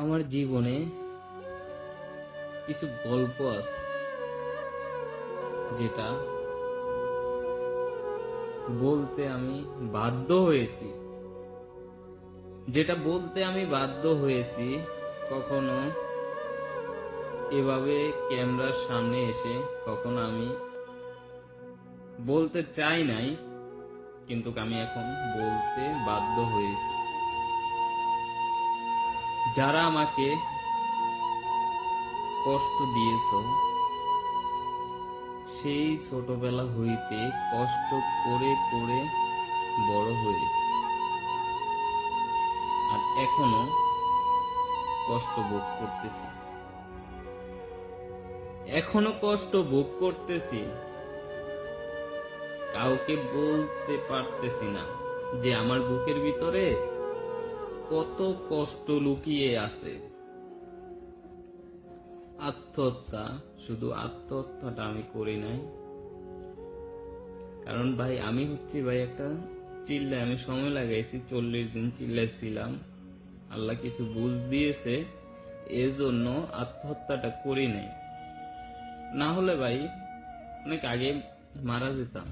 আমার জীবনে কিছু গল্প আছে যেটা বলতে আমি বাধ্য হয়েছি কখনো এভাবে ক্যামেরার সামনে এসে, কখনো আমি বলতে চাই নাই, কিন্তু আমি এখন বলতে বাধ্য হয়েছি। যারা আমাকে কষ্ট দিয়েছো, সেই ছোটবেলা হইতে কষ্ট করে করে বড় হয়েছে, আর এখনো কষ্ট ভোগ করতেছি। কাউকে বলতে পারতেছি না যে আমার বুকের ভিতরে কত কষ্ট লুকিয়ে আছে। শুধু আত্মহত্যাটা আমি করি নাই, কারণ ভাই আমি একটা আমি সময় লাগাইছি, 40 দিন চিল্লাইছিলাম। আল্লাহ কিছু বুঝ দিয়েছে, এর জন্য আত্মহত্যাটা করি নাই। না হলে ভাই অনেক আগে মারা যেতাম।